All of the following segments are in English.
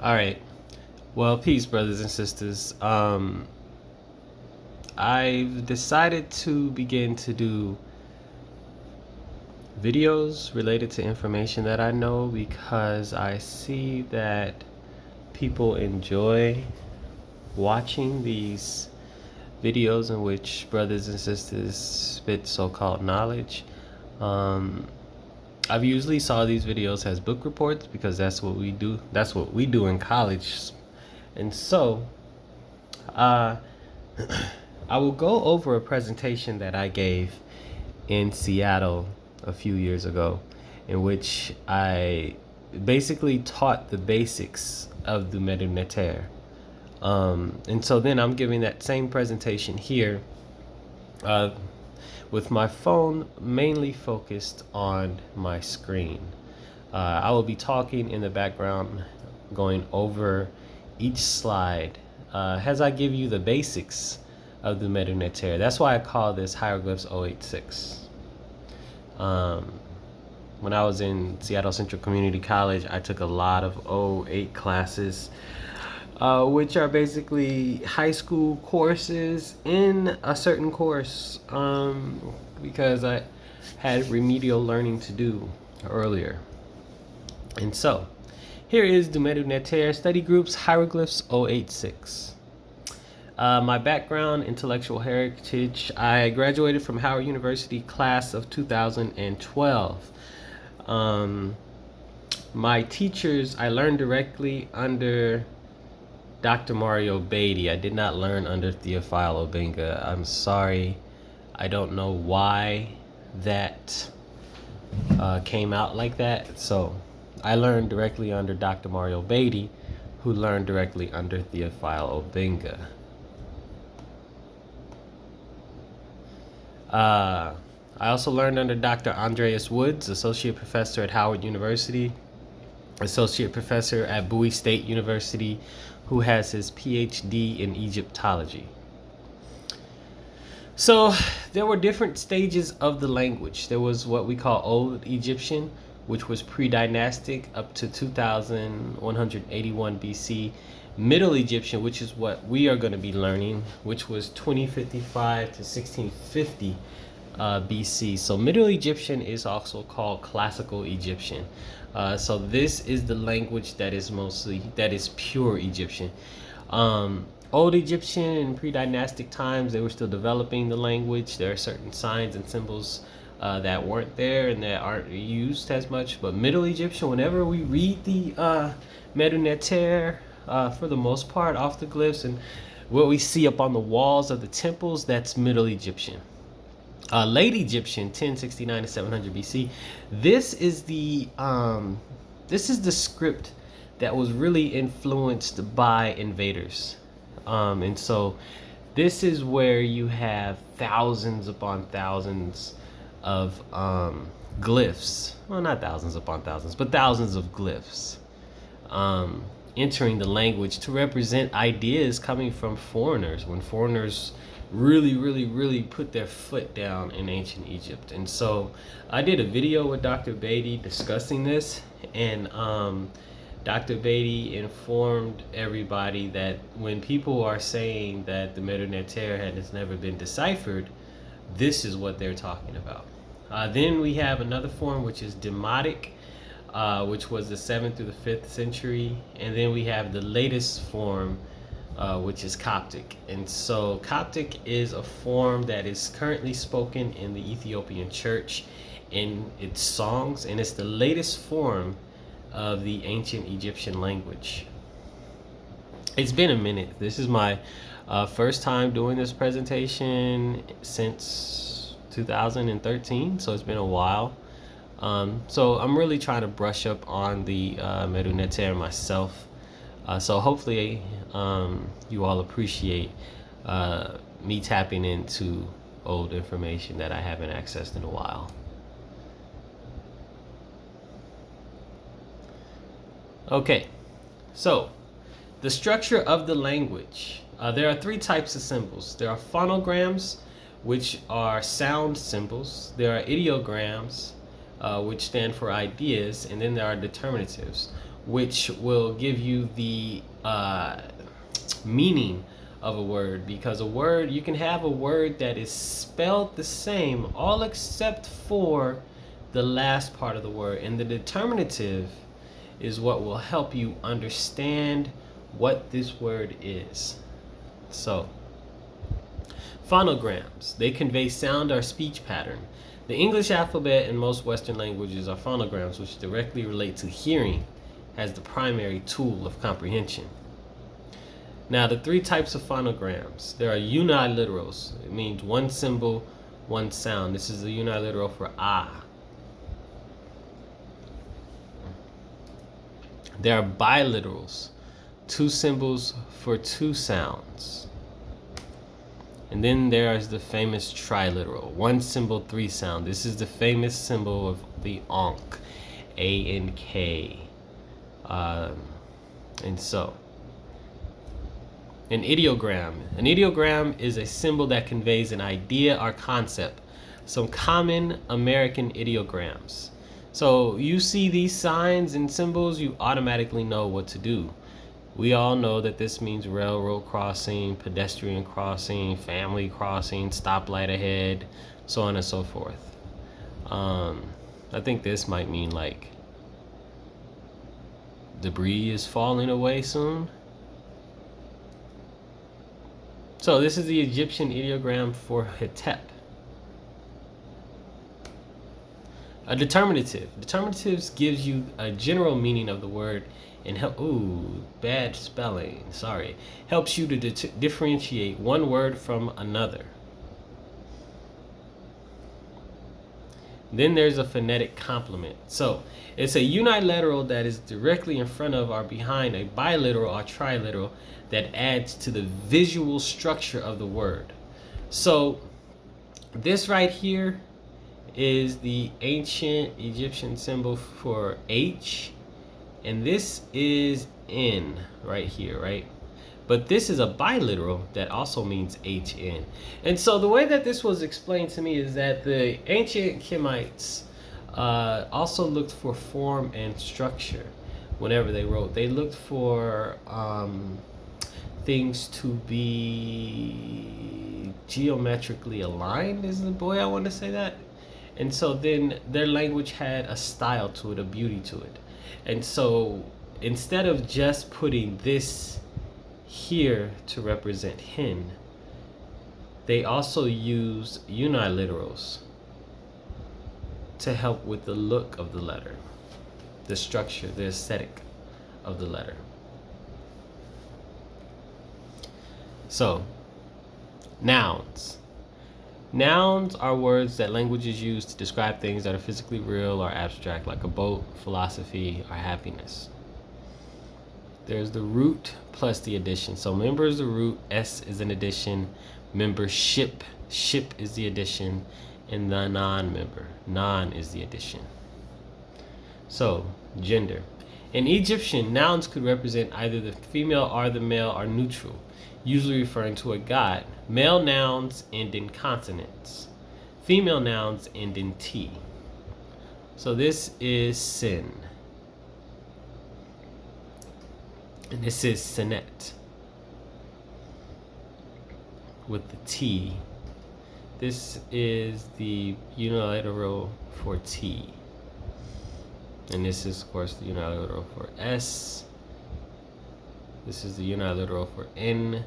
All right. Well, peace, brothers and sisters. I've decided to begin to do videos related to information that I know because I see that people enjoy watching these videos in which brothers and sisters spit so-called knowledge. I've usually saw these videos as book reports because that's what we do. That's what we do in college. And so, uh, I will go over a presentation that I gave in Seattle a few years ago, in which I basically taught the basics of the MDW NTR. And so then I'm giving that same presentation here with my phone mainly focused on my screen. I will be talking in the background, going over each slide as I give you the basics of the MDW NTR. That's why I call this Hieroglyphs 086. When I was in Seattle Central Community College, I took a lot of 08 classes, which are basically high school courses in a certain course, because I had remedial learning to do earlier. And so, here is the MDW NTR Study Groups Hieroglyphs 086. My background, intellectual heritage, I graduated from Howard University class of 2012. My teachers, I learned directly under Dr. Mario Beatty. I did not learn under Theophile Obenga. I'm sorry. I don't know why that came out like that. So I learned directly under Dr. Mario Beatty, who learned directly under Theophile Obenga. I also learned under Dr. Andreas Woods, Associate Professor at Howard University, Associate Professor at Bowie State University, who has his PhD in Egyptology. So there were different stages of the language. There was what we call Old Egyptian, which was pre-dynastic up to 2181 BC. Middle Egyptian, which is what we are going to be learning, which was 2055 to 1650 BC. So Middle Egyptian is also called Classical Egyptian. So this is the language that is pure Egyptian. Old Egyptian in pre-dynastic times, they were still developing the language. There are certain signs and symbols that weren't there and that aren't used as much. But Middle Egyptian, whenever we read the MDW NTR, for the most part, off the glyphs and what we see up on the walls of the temples, that's Middle Egyptian. Late Egyptian, 1069 to 700 BC. This is the script that was really influenced by invaders, and so this is where you have thousands upon thousands of glyphs. Well, not thousands upon thousands, but thousands of glyphs entering the language to represent ideas coming from foreigners, when foreigners really put their foot down in ancient Egypt. And so I did a video with Dr. Beatty discussing this, and Dr. Beatty informed everybody that when people are saying that the MDW NTR has never been deciphered, this is what they're talking about. Then we have another form, which is Demotic, which was the 7th through the 5th century. And then we have the latest form, which is Coptic. And so Coptic is a form that is currently spoken in the Ethiopian church in its songs, and it's the latest form of the ancient Egyptian language. It's been a minute. This is my first time doing this presentation since 2013, so it's been a while. So I'm really trying to brush up on the MDW NTR myself. So hopefully you all appreciate me tapping into old information that I haven't accessed in a while. Okay, so the structure of the language. There are three types of symbols. There are phonograms, which are sound symbols. There are ideograms, which stand for ideas, and then there are determinatives. which will give you the meaning of a word, because a word, you can have a word that is spelled the same all except for the last part of the word, and the determinative is what will help you understand what this word is. So phonograms, they convey sound or speech pattern. The English alphabet and most Western languages are phonograms, which directly relate to hearing as the primary tool of comprehension. Now, the three types of phonograms. There are uniliterals. It means one symbol, one sound. This is the uniliteral for ah. There are biliterals, two symbols for two sounds. And then there is the famous triliteral, one symbol, three sound. This is the famous symbol of the Ankh, A-N-K. And so, an ideogram. An ideogram is a symbol that conveys an idea or concept. Some common American ideograms. So you see these signs and symbols, you automatically know what to do. We all know that this means railroad crossing, pedestrian crossing, family crossing, stoplight ahead, so on and so forth. I think this might mean like debris is falling away soon. So this is the Egyptian ideogram for Hetep. A determinative. Determinatives gives you a general meaning of the word and bad spelling, sorry. Helps you to differentiate one word from another. Then there's a phonetic complement. So it's a unilateral that is directly in front of or behind a biliteral or triliteral that adds to the visual structure of the word. So this right here is the ancient Egyptian symbol for H, and this is N right here, right? But this is a biliteral that also means HN. And so the way that this was explained to me is that the ancient Kemites also looked for form and structure whenever they wrote. They looked for things to be geometrically aligned, is the way I want to say that. And so then their language had a style to it, a beauty to it. And so instead of just putting this here to represent hen, they also use uniliterals to help with the look of the letter, the structure, the aesthetic of the letter. So, nouns. Nouns are words that languages use to describe things that are physically real or abstract, like a boat, philosophy, or happiness. There's the root plus the addition. So member is the root, S is an addition, membership, ship is the addition, and the non-member, non is the addition. So, gender. In Egyptian, nouns could represent either the female or the male or neutral, usually referring to a god. Male nouns end in consonants. Female nouns end in T. So this is sin. And this is Senet with the T. This is the unilateral for T. And this is, of course, the unilateral for S. This is the unilateral for N,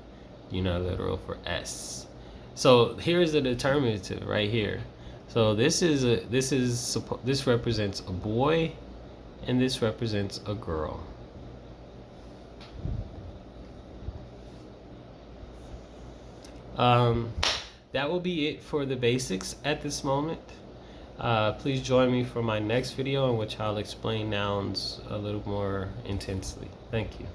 unilateral for S. So here's the determinative right here. So this represents a boy, and this represents a girl. That will be it for the basics at this moment. Please join me for my next video in which I'll explain nouns a little more intensely. Thank you.